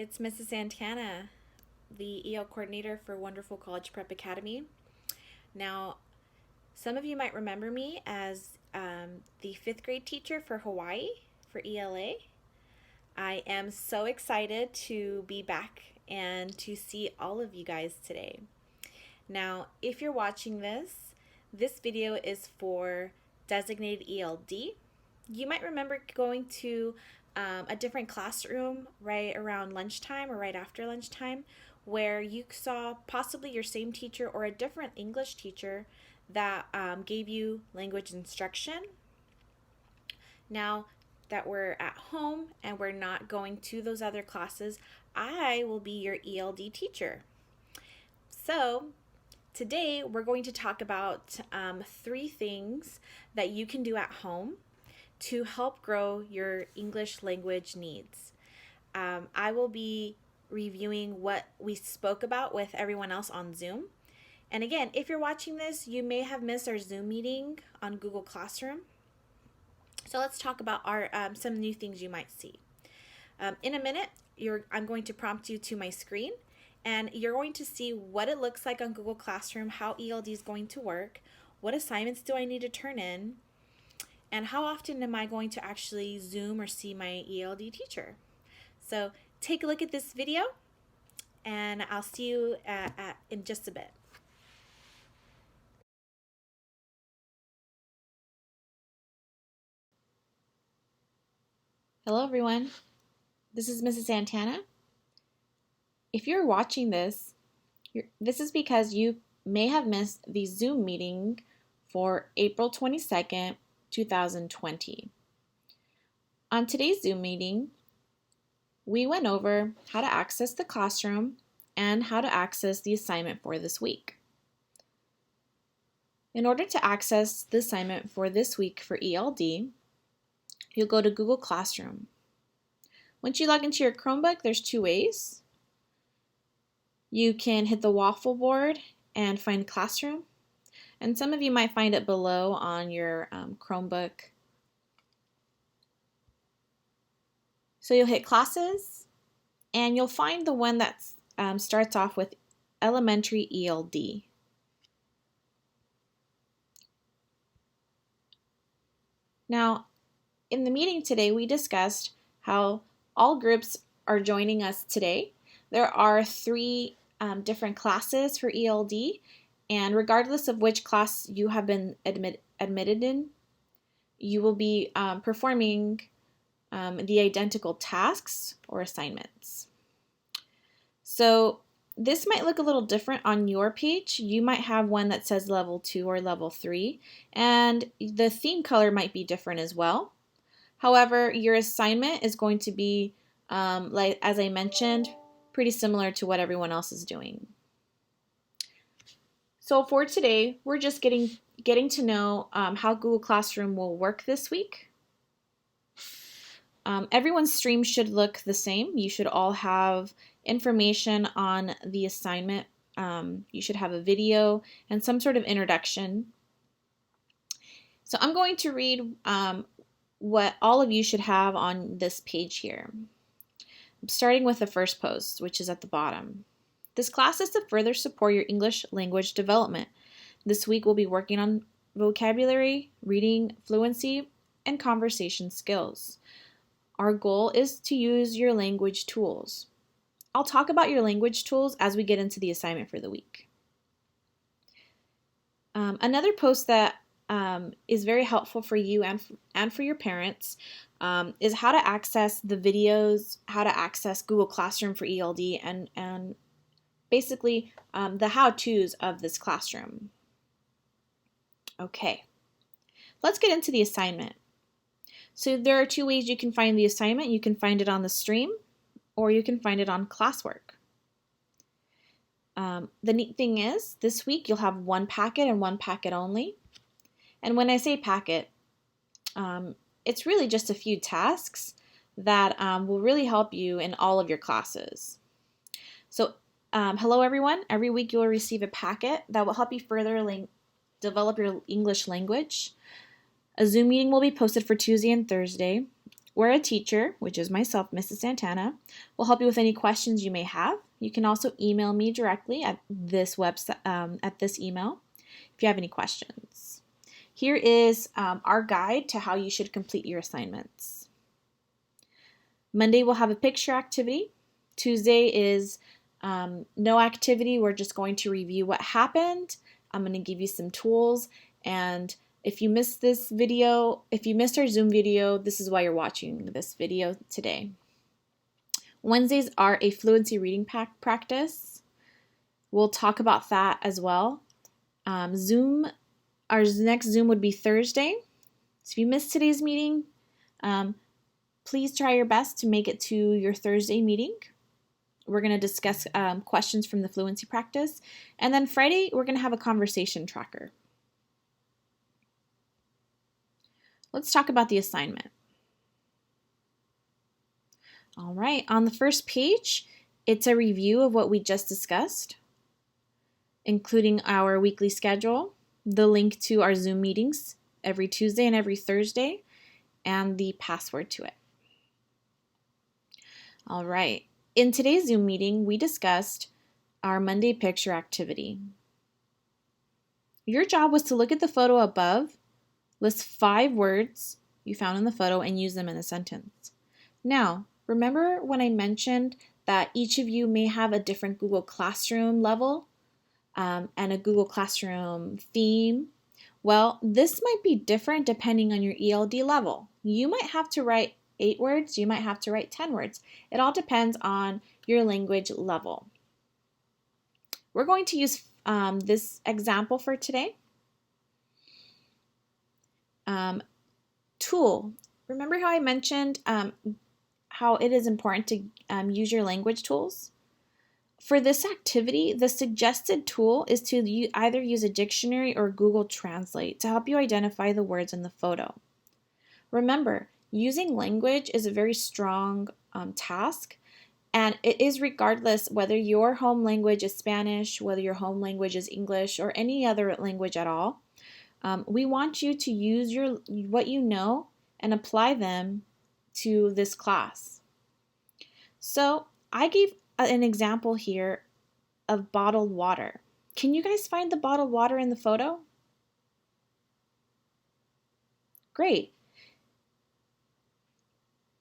It's Mrs. Santana, the EL coordinator for Wonderful College Prep Academy. Now, some of you might remember me as the fifth grade teacher for Hawaii for ELA. I am so excited to be back and to see all of you guys today. Now, if you're watching this video is for designated ELD. You might remember going to a different classroom right around lunchtime or right after lunchtime where you saw possibly your same teacher or a different English teacher that gave you language instruction. Now that we're at home and we're not going to those other classes, I will be your ELD teacher. So today we're going to talk about 3 things that you can do at home to help grow your English language needs. I will be reviewing what we spoke about with everyone else on Zoom. And again, if you're watching this, you may have missed our Zoom meeting on Google Classroom. So let's talk about our some new things you might see. In a minute, I'm going to prompt you to my screen, and you're going to see what it looks like on Google Classroom, how ELD is going to work, what assignments do I need to turn in, and how often am I going to actually Zoom or see my ELD teacher. So take a look at this video, and I'll see you in just a bit. Hello everyone, this is Mrs. Santana. If you're watching this, this is because you may have missed the Zoom meeting for April 22nd, 2020. On today's Zoom meeting, we went over how to access the classroom and how to access the assignment for this week. In order to access the assignment for this week for ELD, you'll go to Google Classroom. Once you log into your Chromebook, there's 2 ways. You can hit the waffle board and find Classroom, and some of you might find it below on your Chromebook. So you'll hit Classes, and you'll find the one that starts off with Elementary ELD. Now, in the meeting today, we discussed how all groups are joining us today. There are 3 different classes for ELD, and regardless of which class you have been admitted in, you will be performing the identical tasks or assignments. So this might look a little different on your page. You might have one that says level 2 or level 3, and the theme color might be different as well. However, your assignment is going to be, like as I mentioned, pretty similar to what everyone else is doing. So for today, we're just getting to know how Google Classroom will work this week. Everyone's stream should look the same. You should all have information on the assignment. You should have a video and some sort of introduction. So I'm going to read what all of you should have on this page here. I'm starting with the first post, which is at the bottom. This class is to further support your English language development. This week we'll be working on vocabulary, reading fluency, and conversation skills. Our goal is to use your language tools. I'll talk about your language tools as we get into the assignment for the week. Another post that is very helpful for you and for your parents is how to access the videos, how to access Google Classroom for ELD, and basically the how-tos of this classroom. Okay, let's get into the assignment. So there are 2 ways you can find the assignment. You can find it on the stream, or you can find it on classwork. The neat thing is, this week you'll have 1 packet and 1 packet only. And when I say packet, it's really just a few tasks that will really help you in all of your classes. So hello everyone. Every week you'll receive a packet that will help you further develop your English language. A Zoom meeting will be posted for Tuesday and Thursday. where a teacher, which is myself, Mrs. Santana, will help you with any questions you may have. You can also email me directly at this website, at this email, if you have any questions. Here is our guide to how you should complete your assignments. Monday we'll have a picture activity. Tuesday is no activity. We're just going to review what happened. I'm going to give you some tools, and if you missed this video, if you missed our Zoom video, this is why you're watching this video today. Wednesdays are a fluency reading practice. We'll talk about that as well. Our next Zoom would be Thursday. So if you missed today's meeting, please try your best to make it to your Thursday meeting. We're going to discuss questions from the fluency practice. And then Friday, we're going to have a conversation tracker. Let's talk about the assignment. All right, on the first page, it's a review of what we just discussed, including our weekly schedule, the link to our Zoom meetings every Tuesday and every Thursday, and the password to it. All right, in today's Zoom meeting, we discussed our Monday picture activity. Your job was to look at the photo above, list 5 words you found in the photo, and use them in a sentence. Now, remember when I mentioned that each of you may have a different Google Classroom level and a Google Classroom theme? Well, this might be different depending on your ELD level. You might have to write 8 words, you might have to write 10 words. It all depends on your language level. We're going to use this example for today. Tool. Remember how I mentioned how it is important to use your language tools? For this activity, the suggested tool is to either use a dictionary or Google Translate to help you identify the words in the photo. Remember, using language is a very strong task, and it is regardless whether your home language is Spanish, whether your home language is English, or any other language at all. We want you to use what you know and apply them to this class. So I gave an example here of bottled water. Can you guys find the bottled water in the photo? Great.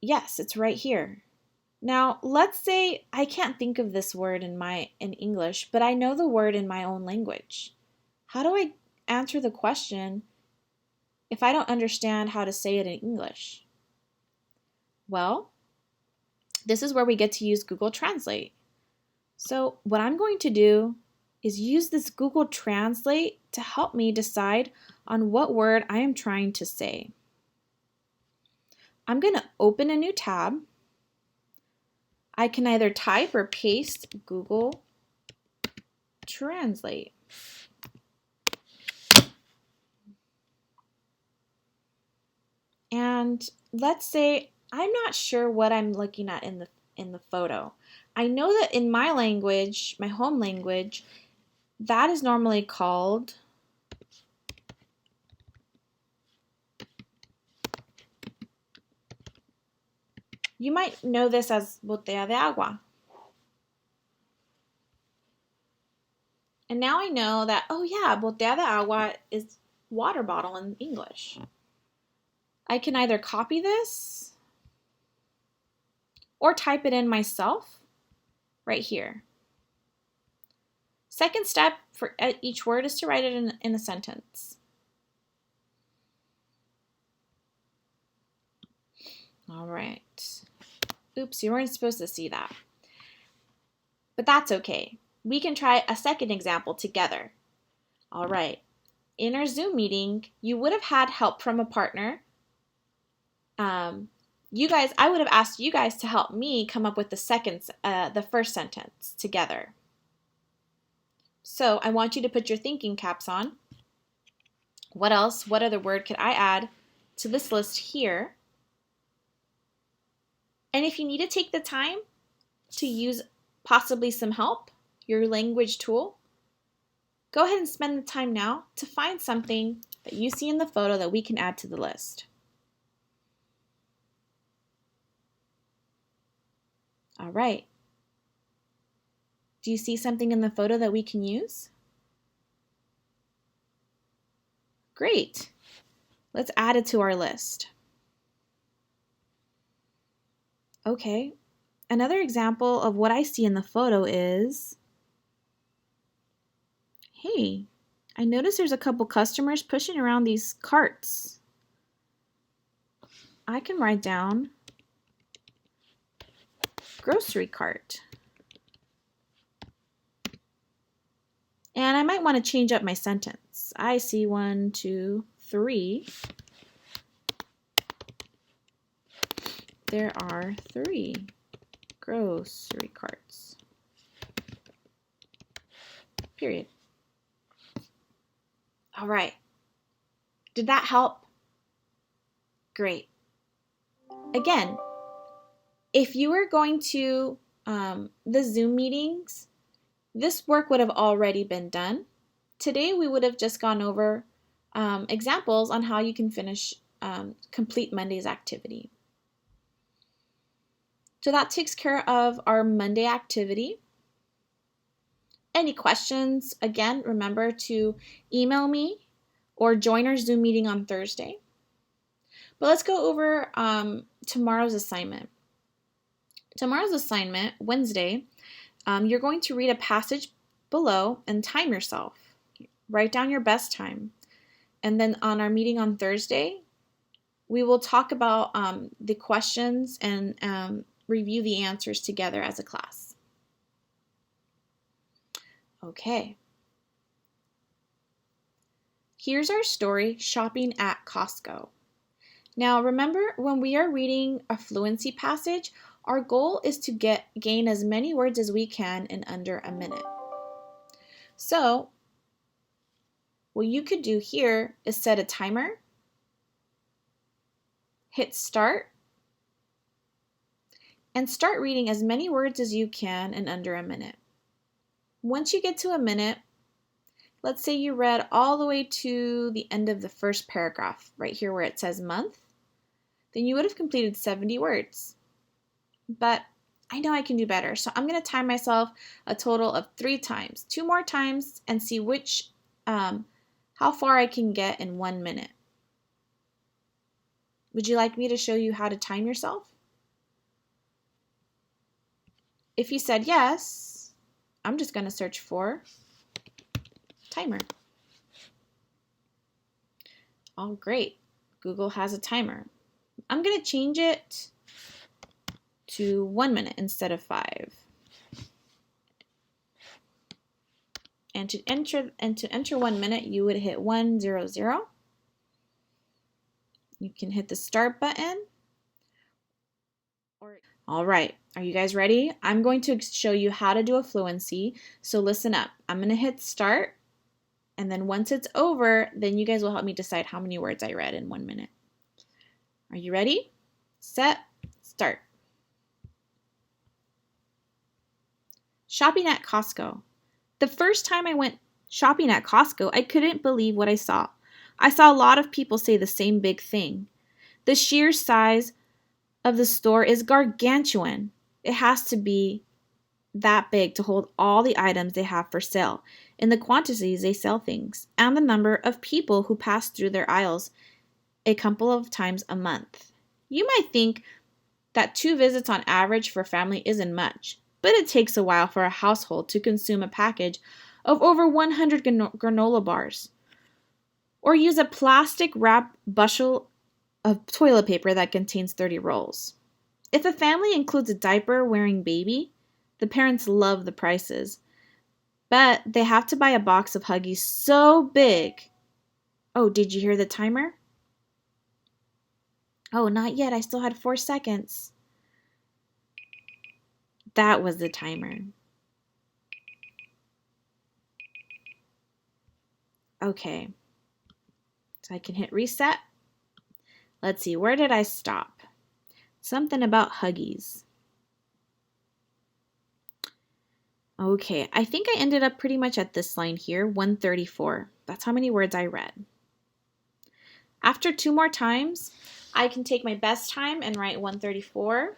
Yes, it's right here. Now, let's say I can't think of this word in English, but I know the word in my own language. How do I answer the question if I don't understand how to say it in English? Well, this is where we get to use Google Translate. So what I'm going to do is use this Google Translate to help me decide on what word I am trying to say. I'm going to open a new tab. I can either type or paste Google Translate. And let's say I'm not sure what I'm looking at in the photo. I know that in my language, my home language, that is normally called you might know this as botella de agua. And now I know that, oh yeah, botella de agua is water bottle in English. I can either copy this or type it in myself right here. Second step for each word is to write it in a sentence. All right. Oops, you weren't supposed to see that. But that's okay. We can try a second example together. All right. In our Zoom meeting, you would have had help from a partner. I would have asked you guys to help me come up with the first sentence together. So I want you to put your thinking caps on. What other word could I add to this list here? And if you need to take the time to use possibly some help, your language tool, go ahead and spend the time now to find something that you see in the photo that we can add to the list. All right. Do you see something in the photo that we can use? Great. Let's add it to our list. Okay. Another example of what I see in the photo is, hey, I noticed there's a couple customers pushing around these carts. I can write down grocery cart. And I might want to change up my sentence. I see 1, 2, 3. There are 3 grocery carts. Period. All right. Did that help? Great. Again, if you were going to the Zoom meetings, this work would have already been done. Today, we would have just gone over examples on how you can complete Monday's activity. So that takes care of our Monday activity. Any questions, again, remember to email me or join our Zoom meeting on Thursday. But let's go over tomorrow's assignment. Tomorrow's assignment, Wednesday, you're going to read a passage below and time yourself. Write down your best time. And then on our meeting on Thursday, we will talk about the questions and review the answers together as a class. Okay. Here's our story, Shopping at Costco. Now, remember, when we are reading a fluency passage, our goal is to gain as many words as we can in under a minute. So, what you could do here is set a timer, hit start, and start reading as many words as you can in under a minute. Once you get to a minute, let's say you read all the way to the end of the first paragraph, right here where it says month, then you would have completed 70 words. But I know I can do better, so I'm going to time myself a total of 3 times, 2 more times, and see how far I can get in 1 minute. Would you like me to show you how to time yourself? If you said yes, I'm just going to search for timer. Oh, great. Google has a timer. I'm going to change it to 1 minute instead of 5. And to enter 1 minute, you would hit 100. You can hit the start button. All right, are you guys ready? I'm going to show you how to do a fluency, so listen up. I'm going to hit start, and then once it's over, then you guys will help me decide how many words I read in 1 minute. Are you ready? Set, start. Shopping at Costco. The first time I went shopping at Costco, I couldn't believe what I saw. I saw a lot of people say the same big thing. The sheer size of the store is gargantuan. It has to be that big to hold all the items they have for sale, in the quantities they sell things, and the number of people who pass through their aisles a couple of times a month. You might think that 2 visits on average for a family isn't much, but it takes a while for a household to consume a package of over 100 granola bars, or use a plastic wrap bushel of toilet paper that contains 30 rolls. If a family includes a diaper-wearing baby, the parents love the prices, but they have to buy a box of Huggies so big. Oh, did you hear the timer? Oh, not yet. I still had 4 seconds. That was the timer. Okay. So I can hit reset. Let's see, where did I stop? Something about Huggies. Okay, I think I ended up pretty much at this line here, 134. That's how many words I read. After 2 more times, I can take my best time and write 134.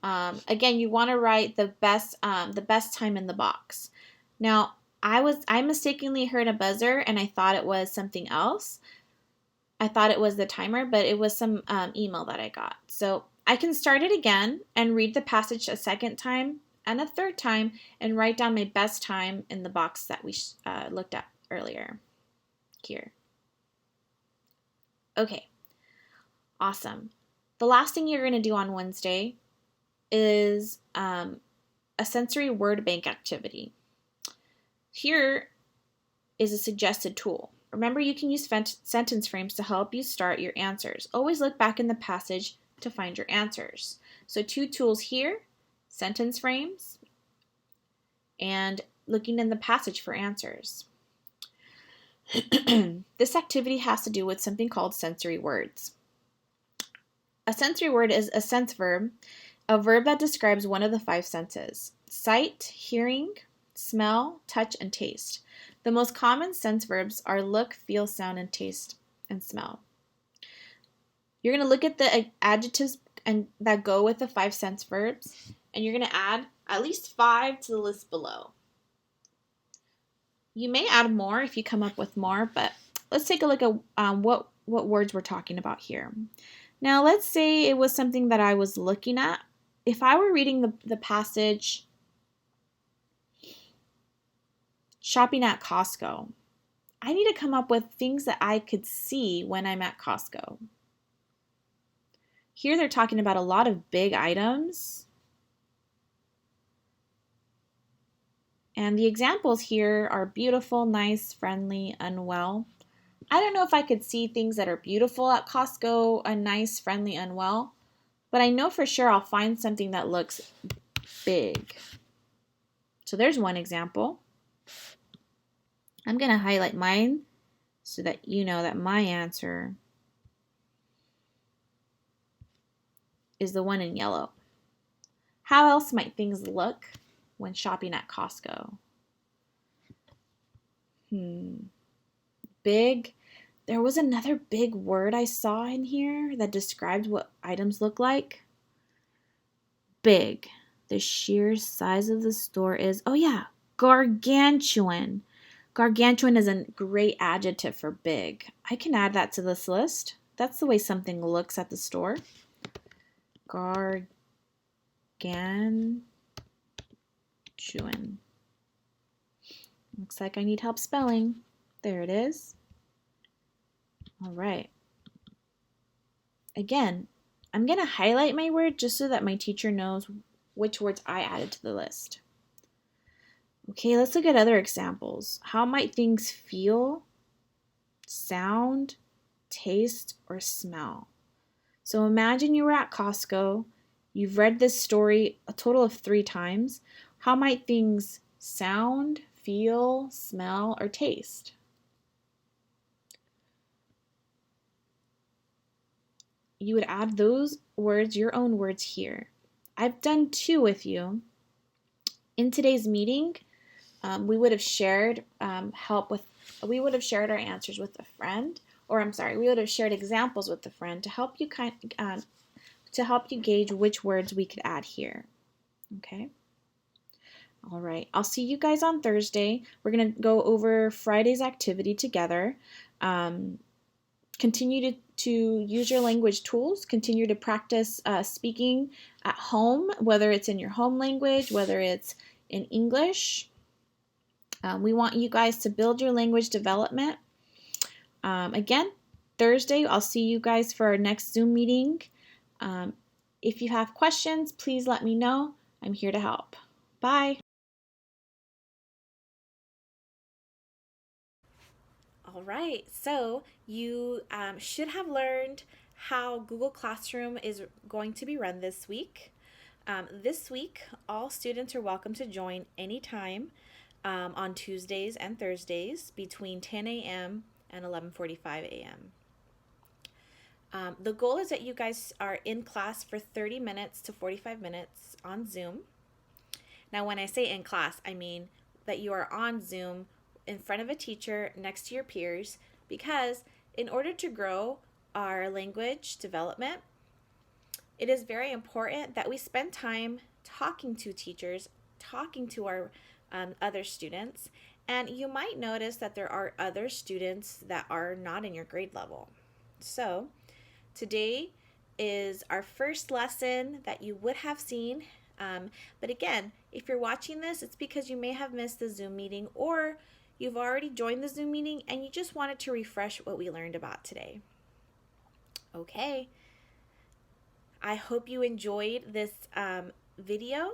Again, you want to write the best time in the box. Now, I mistakenly heard a buzzer and I thought it was something else. I thought it was the timer, but it was some email that I got. So I can start it again and read the passage a second time and a third time and write down my best time in the box that we looked at earlier here. Okay, awesome. The last thing you're going to do on Wednesday is a sensory word bank activity. Here is a suggested tool. Remember, you can use sentence frames to help you start your answers. Always look back in the passage to find your answers. So 2 tools here, sentence frames, and looking in the passage for answers. This activity has to do with something called sensory words. A sensory word is a sense verb, a verb that describes one of the 5 senses: sight, hearing, smell, touch, and taste. The most common sense verbs are look, feel, sound, and taste, and smell. You're going to look at the adjectives that go with the 5 sense verbs, and you're going to add at least 5 to the list below. You may add more if you come up with more, but let's take a look at what words we're talking about here. Now, let's say it was something that I was looking at. If I were reading the passage, shopping at Costco, I need to come up with things that I could see when I'm at Costco. Here they're talking about a lot of big items. And the examples here are beautiful, nice, friendly, unwell. I don't know if I could see things that are beautiful at Costco, nice, friendly, unwell, but I know for sure I'll find something that looks big. So there's one example. I'm going to highlight mine so that you know that my answer is the one in yellow. How else might things look when shopping at Costco? Big. There was another big word I saw in here that described what items look like. Big. The sheer size of the store is, gargantuan. Gargantuan is a great adjective for big. I can add that to this list. That's the way something looks at the store. Gargantuan. Looks like I need help spelling. There it is. All right. Again, I'm going to highlight my word just so that my teacher knows which words I added to the list. Okay, let's look at other examples. How might things feel, sound, taste, or smell? So imagine you were at Costco. You've read this story a total of 3 times. How might things sound, feel, smell, or taste? You would add those words, your own words here. I've done 2 with you. In today's meeting, we would have shared we would have shared our answers with a friend, we would have shared examples with a friend to help you gauge which words we could add here. Okay. All right. I'll see you guys on Thursday. We're going to go over Friday's activity together. Continue to use your language tools. Continue to practice speaking at home, whether it's in your home language, whether it's in English. We want you guys to build your language development. Again, Thursday, I'll see you guys for our next Zoom meeting. If you have questions, please let me know. I'm here to help. Bye. All right, so you should have learned how Google Classroom is going to be run this week. This week, all students are welcome to join anytime on Tuesdays and Thursdays between 10 a.m. and 11:45 a.m. The goal is that you guys are in class for 30 minutes to 45 minutes on Zoom. Now, when I say in class, I mean that you are on Zoom in front of a teacher next to your peers, because in order to grow our language development, It is very important that we spend time talking to teachers, talking to our other students, and you might notice that there are other students that are not in your grade level. So, today is our first lesson that you would have seen. But again, if you're watching this, it's because you may have missed the Zoom meeting, or you've already joined the Zoom meeting and you just wanted to refresh what we learned about today. Okay. I hope you enjoyed this video.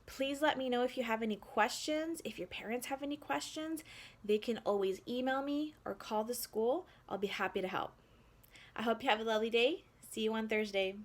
Please let me know if you have any questions. If your parents have any questions, they can always email me or call the school. I'll be happy to help. I hope you have a lovely day. See you on Thursday.